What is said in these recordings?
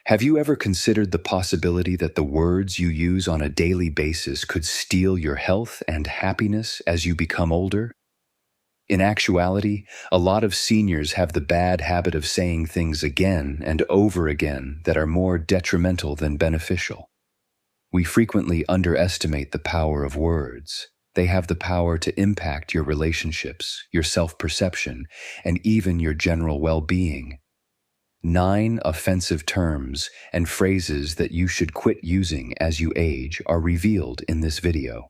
Have you ever considered the possibility that the words you use on a daily basis could steal your health and happiness as you become older? In actuality, a lot of seniors have the bad habit of saying things again and over again that are more detrimental than beneficial. We frequently underestimate the power of words. They have the power to impact your relationships, your self-perception, and even your general well-being. 9 offensive terms and phrases that you should quit using as you age are revealed in this video.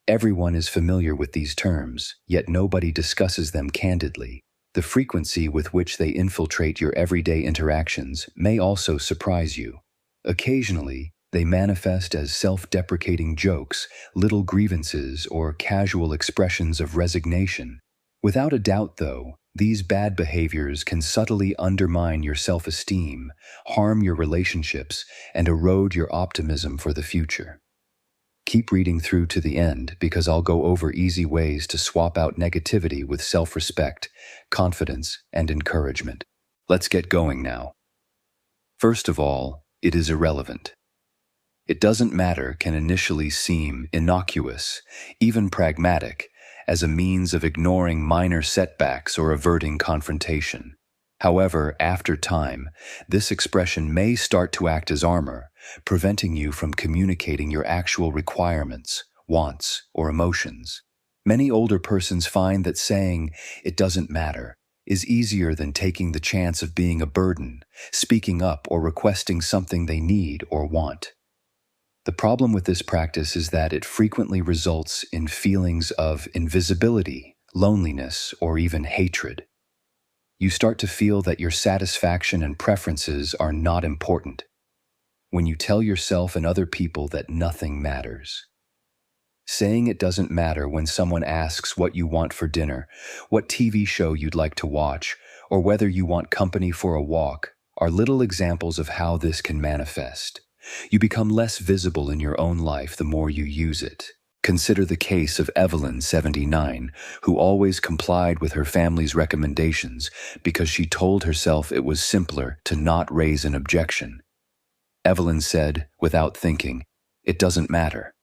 Everyone is familiar with these terms, yet nobody discusses them candidly. The frequency with which they infiltrate your everyday interactions may also surprise you. Occasionally, they manifest as self-deprecating jokes, little grievances, or casual expressions of resignation. Without a doubt, though, these bad behaviors can subtly undermine your self-esteem, harm your relationships, and erode your optimism for the future. Keep reading through to the end because I'll go over easy ways to swap out negativity with self-respect, confidence, and encouragement. Let's get going now. First of all, it is irrelevant. It doesn't matter can initially seem innocuous, even pragmatic, as a means of ignoring minor setbacks or averting confrontation. However, after time, this expression may start to act as armor, preventing you from communicating your actual requirements, wants, or emotions. Many older persons find that saying, "it doesn't matter," is easier than taking the chance of being a burden, speaking up, or requesting something they need or want. The problem with this practice is that it frequently results in feelings of invisibility, loneliness, or even hatred. You start to feel that your satisfaction and preferences are not important when you tell yourself and other people that nothing matters. Saying it doesn't matter when someone asks what you want for dinner, what TV show you'd like to watch, or whether you want company for a walk are little examples of how this can manifest. You become less visible in your own life the more you use it. Consider the case of Evelyn, 79, who always complied with her family's recommendations because she told herself it was simpler to not raise an objection. Evelyn said, without thinking, "It doesn't matter."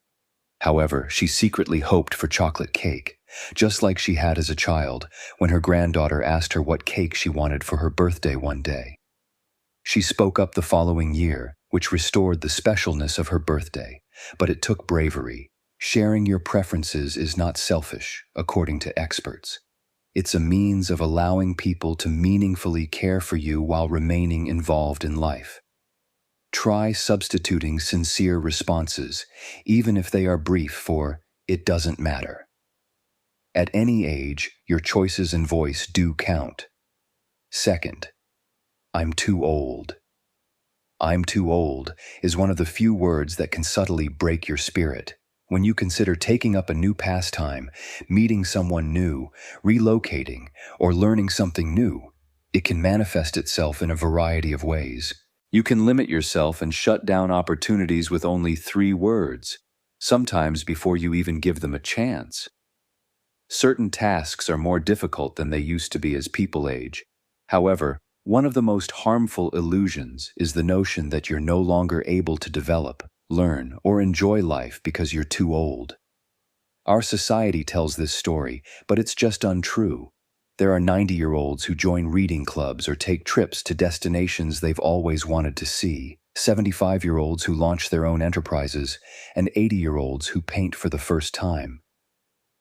However, she secretly hoped for chocolate cake, just like she had as a child when her granddaughter asked her what cake she wanted for her birthday one day. She spoke up the following year, which restored the specialness of her birthday, but it took bravery. Sharing your preferences is not selfish, according to experts. It's a means of allowing people to meaningfully care for you while remaining involved in life. Try substituting sincere responses, even if they are brief, for "it doesn't matter." At any age, your choices and voice do count. Second, I'm too old. "I'm too old" is one of the few words that can subtly break your spirit. When you consider taking up a new pastime, meeting someone new, relocating, or learning something new, it can manifest itself in a variety of ways. You can limit yourself and shut down opportunities with only 3 words, sometimes before you even give them a chance. Certain tasks are more difficult than they used to be as people age. However, one of the most harmful illusions is the notion that you're no longer able to develop, learn, or enjoy life because you're too old. Our society tells this story, but it's just untrue. There are 90-year-olds who join reading clubs or take trips to destinations they've always wanted to see, 75-year-olds who launch their own enterprises, and 80-year-olds who paint for the first time.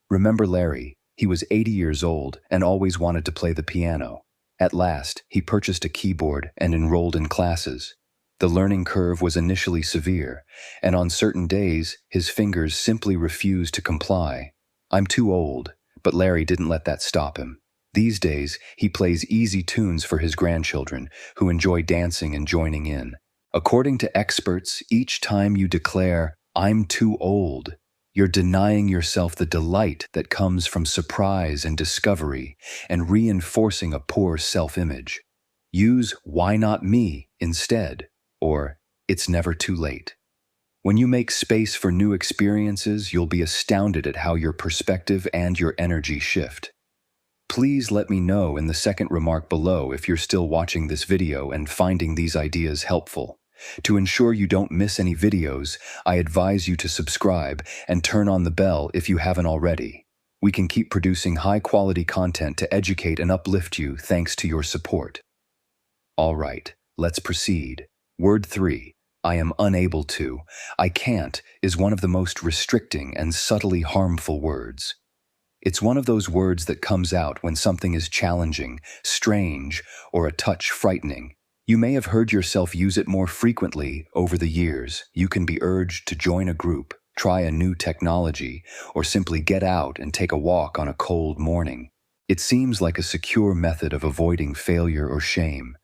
Remember Larry? He was 80 years old and always wanted to play the piano. At last, he purchased a keyboard and enrolled in classes. The learning curve was initially severe, and on certain days, his fingers simply refused to comply. "I'm too old," but Larry didn't let that stop him. These days, he plays easy tunes for his grandchildren, who enjoy dancing and joining in. According to experts, each time you declare, "I'm too old," you're denying yourself the delight that comes from surprise and discovery and reinforcing a poor self-image. Use "why not me" instead, or "it's never too late." When you make space for new experiences, you'll be astounded at how your perspective and your energy shift. Please let me know in the second remark below if you're still watching this video and finding these ideas helpful. To ensure you don't miss any videos, I advise you to subscribe and turn on the bell if you haven't already. We can keep producing high-quality content to educate and uplift you thanks to your support. All right, let's proceed. Word 3. I am unable to. I can't is one of the most restricting and subtly harmful words. It's one of those words that comes out when something is challenging, strange, or a touch frightening. You may have heard yourself use it more frequently over the years. You can be urged to join a group, try a new technology, or simply get out and take a walk on a cold morning. It seems like a secure method of avoiding failure or shame,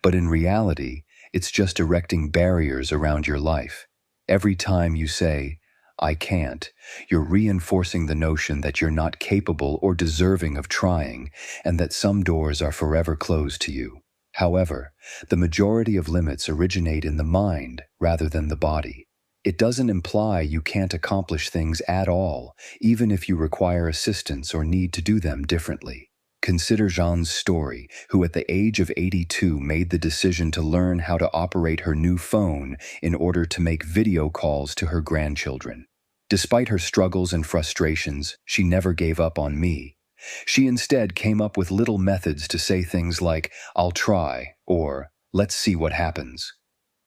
but in reality, it's just erecting barriers around your life. Every time you say, I can't, you're reinforcing the notion that you're not capable or deserving of trying, and that some doors are forever closed to you. However, the majority of limits originate in the mind rather than the body. It doesn't imply you can't accomplish things at all, even if you require assistance or need to do them differently. Consider Jean's story, who at the age of 82 made the decision to learn how to operate her new phone in order to make video calls to her grandchildren. Despite her struggles and frustrations, she never gave up on me. She instead came up with little methods to say things like, I'll try, or let's see what happens.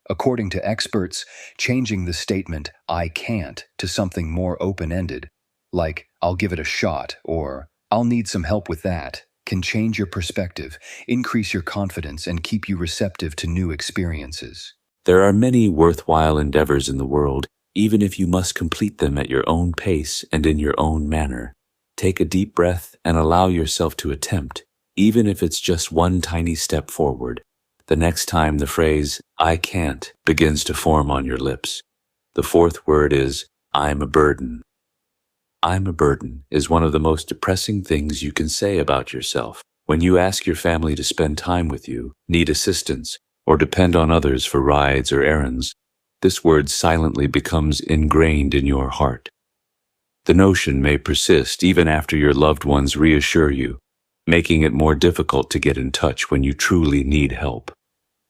According to experts, changing the statement, I can't, to something more open-ended, like, I'll give it a shot, or I'll need some help with that, can change your perspective, increase your confidence, and keep you receptive to new experiences. There are many worthwhile endeavors in the world, even if you must complete them at your own pace and in your own manner. Take a deep breath and allow yourself to attempt, even if it's just one tiny step forward. The next time the phrase, I can't, begins to form on your lips. The fourth word is, I'm a burden. I'm a burden is one of the most depressing things you can say about yourself. When you ask your family to spend time with you, need assistance, or depend on others for rides or errands, this word silently becomes ingrained in your heart. The notion may persist even after your loved ones reassure you, making it more difficult to get in touch when you truly need help.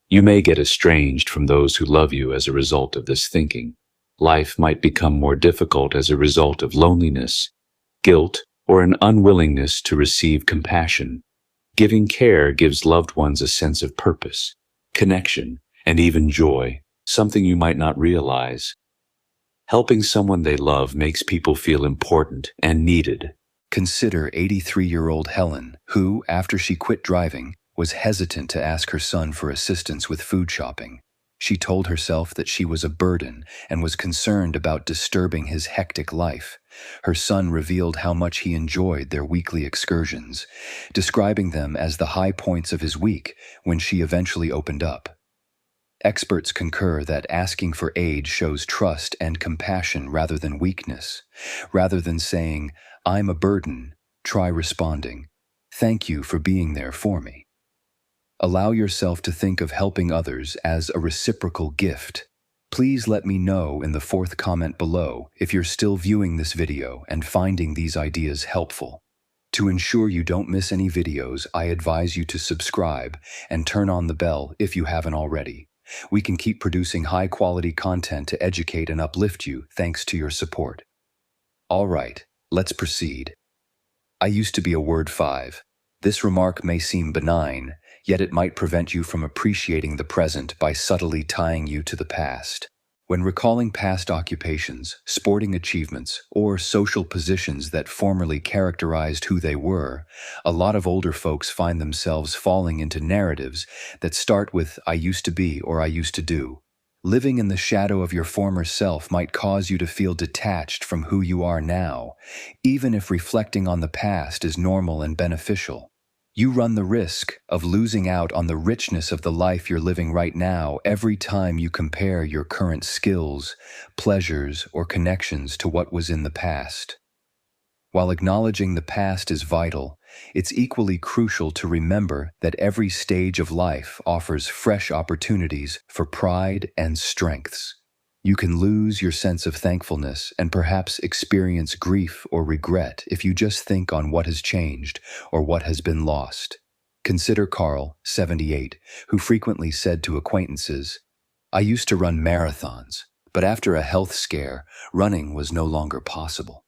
You may get estranged from those who love you as a result of this thinking. Life might become more difficult as a result of loneliness, guilt, or an unwillingness to receive compassion. Giving care gives loved ones a sense of purpose, connection, and even joy, something you might not realize. Helping someone they love makes people feel important and needed. Consider 83-year-old Helen, who, after she quit driving, was hesitant to ask her son for assistance with food shopping. She told herself that she was a burden and was concerned about disturbing his hectic life. Her son revealed how much he enjoyed their weekly excursions, describing them as the high points of his week when she eventually opened up. Experts concur that asking for aid shows trust and compassion rather than weakness. Rather than saying, I'm a burden, try responding, thank you for being there for me. Allow yourself to think of helping others as a reciprocal gift. Please let me know in the fourth comment below if you're still viewing this video and finding these ideas helpful. To ensure you don't miss any videos, I advise you to subscribe and turn on the bell if you haven't already. We can keep producing high-quality content to educate and uplift you thanks to your support. All right, let's proceed. I used to be a word 5. This remark may seem benign, yet it might prevent you from appreciating the present by subtly tying you to the past. When recalling past occupations, sporting achievements, or social positions that formerly characterized who they were, a lot of older folks find themselves falling into narratives that start with I used to be or I used to do. Living in the shadow of your former self might cause you to feel detached from who you are now, even if reflecting on the past is normal and beneficial. You run the risk of losing out on the richness of the life you're living right now every time you compare your current skills, pleasures, or connections to what was in the past. While acknowledging the past is vital, it's equally crucial to remember that every stage of life offers fresh opportunities for pride and strengths. You can lose your sense of thankfulness and perhaps experience grief or regret if you just think on what has changed or what has been lost. Consider Carl, 78, who frequently said to acquaintances, "I used to run marathons, but after a health scare, running was no longer possible."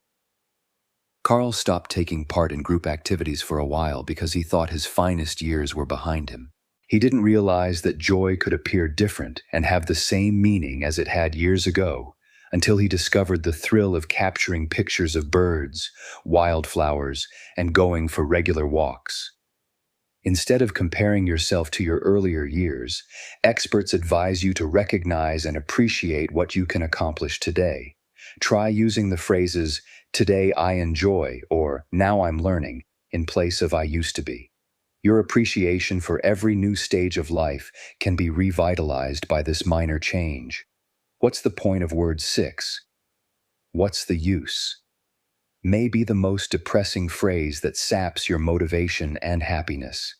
Carl stopped taking part in group activities for a while because he thought his finest years were behind him. He didn't realize that joy could appear different and have the same meaning as it had years ago, until he discovered the thrill of capturing pictures of birds, wildflowers, and going for regular walks. Instead of comparing yourself to your earlier years, experts advise you to recognize and appreciate what you can accomplish today. Try using the phrases, "Today I enjoy," or "Now I'm learning," in place of "I used to be." Your appreciation for every new stage of life can be revitalized by this minor change. What's the point of word 6? What's the use? May be the most depressing phrase that saps your motivation and happiness.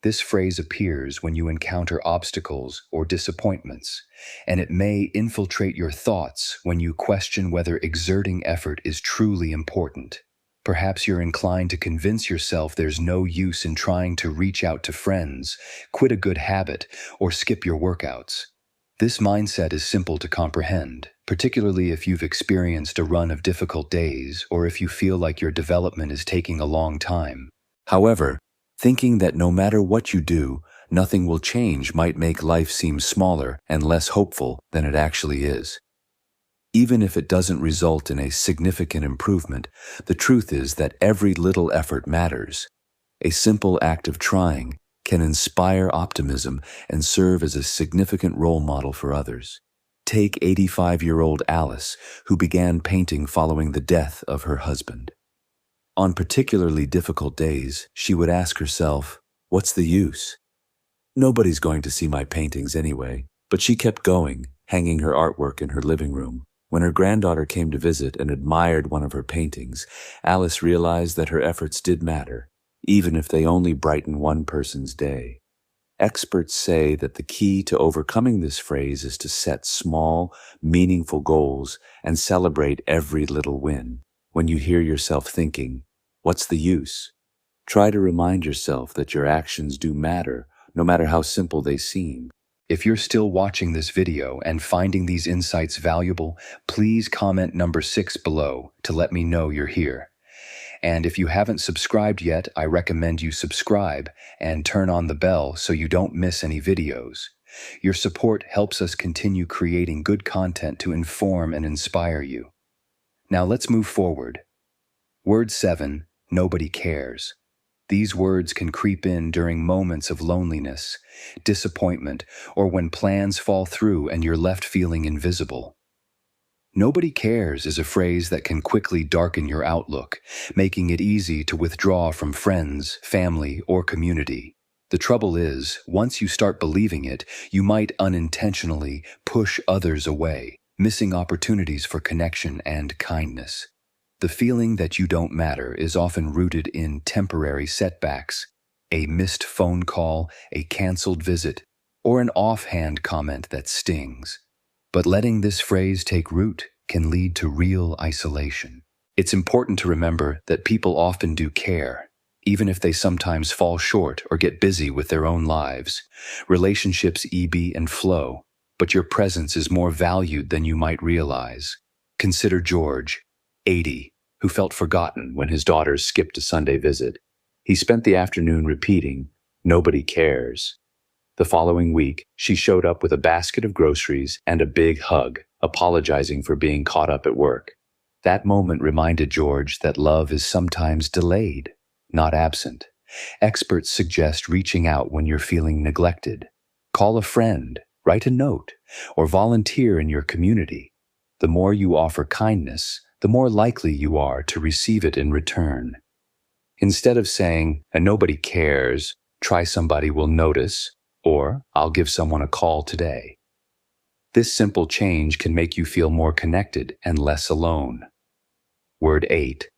This phrase appears when you encounter obstacles or disappointments, and it may infiltrate your thoughts when you question whether exerting effort is truly important. Perhaps you're inclined to convince yourself there's no use in trying to reach out to friends, quit a good habit, or skip your workouts. This mindset is simple to comprehend, particularly if you've experienced a run of difficult days or if you feel like your development is taking a long time. However, thinking that no matter what you do, nothing will change might make life seem smaller and less hopeful than it actually is. Even if it doesn't result in a significant improvement, the truth is that every little effort matters. A simple act of trying can inspire optimism and serve as a significant role model for others. Take 85-year-old Alice, who began painting following the death of her husband. On particularly difficult days, she would ask herself, "What's the use? Nobody's going to see my paintings anyway." But she kept going, hanging her artwork in her living room. When her granddaughter came to visit and admired one of her paintings, Alice realized that her efforts did matter, even if they only brighten one person's day. Experts say that the key to overcoming this phrase is to set small, meaningful goals and celebrate every little win. When you hear yourself thinking, "What's the use?" try to remind yourself that your actions do matter, no matter how simple they seem. If you're still watching this video and finding these insights valuable, please comment number 6 below to let me know you're here. And if you haven't subscribed yet, I recommend you subscribe and turn on the bell so you don't miss any videos. Your support helps us continue creating good content to inform and inspire you. Now let's move forward. Word 7, nobody cares. These words can creep in during moments of loneliness, disappointment, or when plans fall through and you're left feeling invisible. Nobody cares is a phrase that can quickly darken your outlook, making it easy to withdraw from friends, family, or community. The trouble is, once you start believing it, you might unintentionally push others away, missing opportunities for connection and kindness. The feeling that you don't matter is often rooted in temporary setbacks, a missed phone call, a canceled visit, or an offhand comment that stings. But letting this phrase take root can lead to real isolation. It's important to remember that people often do care, even if they sometimes fall short or get busy with their own lives. Relationships ebb and flow, but your presence is more valued than you might realize. Consider George, 80, who felt forgotten when his daughters skipped a Sunday visit. He spent the afternoon repeating, "Nobody cares." The following week, she showed up with a basket of groceries and a big hug, apologizing for being caught up at work. That moment reminded George that love is sometimes delayed, not absent. Experts suggest reaching out when you're feeling neglected. Call a friend, write a note, or volunteer in your community. The more you offer kindness, the more likely you are to receive it in return. Instead of saying, "nobody cares," try "somebody will notice," or "I'll give someone a call today." This simple change can make you feel more connected and less alone. Word 8.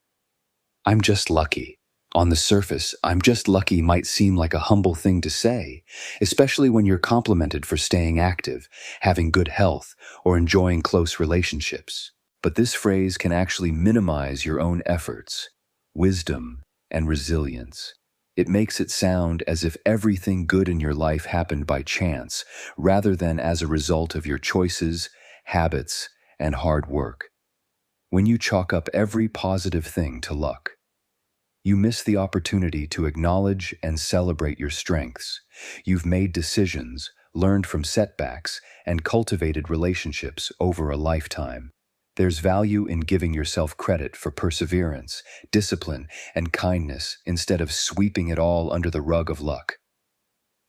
I'm just lucky. On the surface, "I'm just lucky" might seem like a humble thing to say, especially when you're complimented for staying active, having good health, or enjoying close relationships. But this phrase can actually minimize your own efforts, wisdom, and resilience. It makes it sound as if everything good in your life happened by chance, rather than as a result of your choices, habits, and hard work. When you chalk up every positive thing to luck, you miss the opportunity to acknowledge and celebrate your strengths. You've made decisions, learned from setbacks, and cultivated relationships over a lifetime. There's value in giving yourself credit for perseverance, discipline, and kindness instead of sweeping it all under the rug of luck.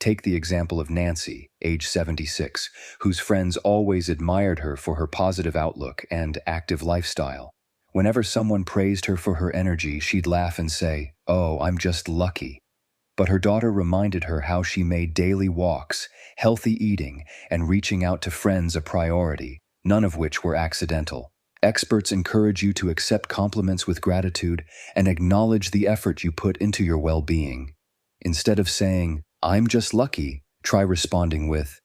Take the example of Nancy, age 76, whose friends always admired her for her positive outlook and active lifestyle. Whenever someone praised her for her energy, she'd laugh and say, "Oh, I'm just lucky." But her daughter reminded her how she made daily walks, healthy eating, and reaching out to friends a priority, none of which were accidental. Experts encourage you to accept compliments with gratitude and acknowledge the effort you put into your well-being. Instead of saying, "I'm just lucky," try responding with,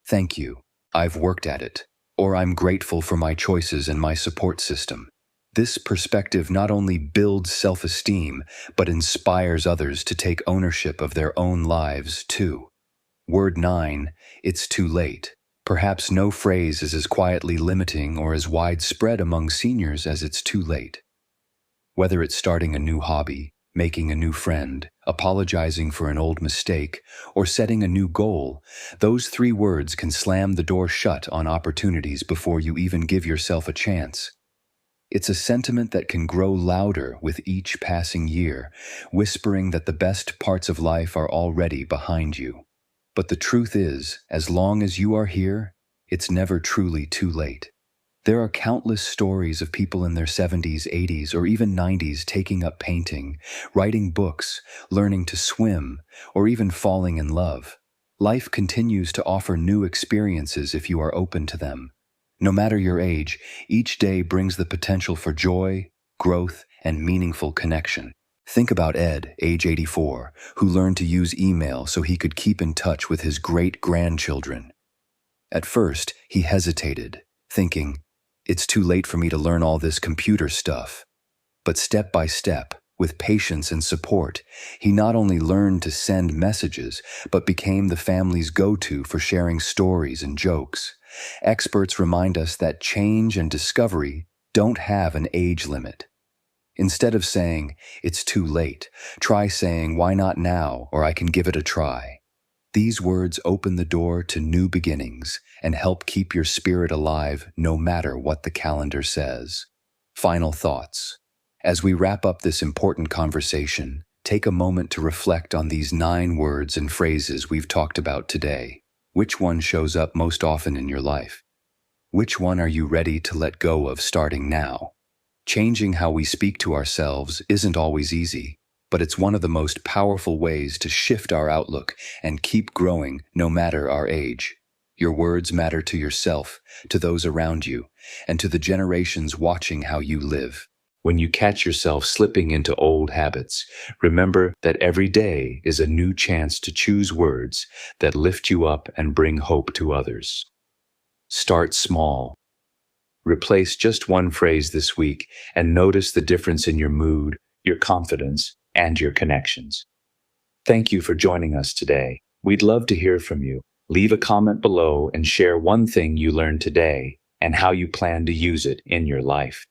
"Thank you, I've worked at it," or "I'm grateful for my choices and my support system." This perspective not only builds self-esteem, but inspires others to take ownership of their own lives, too. Word 9, it's too late. Perhaps no phrase is as quietly limiting or as widespread among seniors as "it's too late." Whether it's starting a new hobby, making a new friend, apologizing for an old mistake, or setting a new goal, those 3 words can slam the door shut on opportunities before you even give yourself a chance. It's a sentiment that can grow louder with each passing year, whispering that the best parts of life are already behind you. But the truth is, as long as you are here, it's never truly too late. There are countless stories of people in their 70s, 80s, or even 90s taking up painting, writing books, learning to swim, or even falling in love. Life continues to offer new experiences if you are open to them. No matter your age, each day brings the potential for joy, growth, and meaningful connection. Think about Ed, age 84, who learned to use email so he could keep in touch with his great-grandchildren. At first, he hesitated, thinking, "It's too late for me to learn all this computer stuff." But step by step, with patience and support, he not only learned to send messages, but became the family's go-to for sharing stories and jokes. Experts remind us that change and discovery don't have an age limit. Instead of saying, "It's too late," try saying, "Why not now?" or "I can give it a try." These words open the door to new beginnings and help keep your spirit alive no matter what the calendar says. Final thoughts. As we wrap up this important conversation, take a moment to reflect on these 9 words and phrases we've talked about today. Which one shows up most often in your life? Which one are you ready to let go of starting now? Changing how we speak to ourselves isn't always easy, but it's one of the most powerful ways to shift our outlook and keep growing no matter our age. Your words matter to yourself, to those around you, and to the generations watching how you live. When you catch yourself slipping into old habits, remember that every day is a new chance to choose words that lift you up and bring hope to others. Start small. Replace just one phrase this week and notice the difference in your mood, your confidence, and your connections. Thank you for joining us today. We'd love to hear from you. Leave a comment below and share one thing you learned today and how you plan to use it in your life.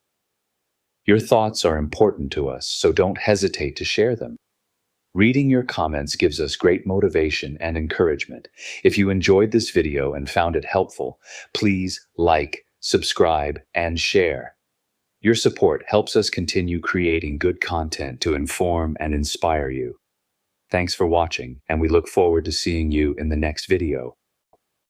Your thoughts are important to us, so don't hesitate to share them. Reading your comments gives us great motivation and encouragement. If you enjoyed this video and found it helpful, please like, subscribe, and share. Your support helps us continue creating good content to inform and inspire you. Thanks for watching, and we look forward to seeing you in the next video.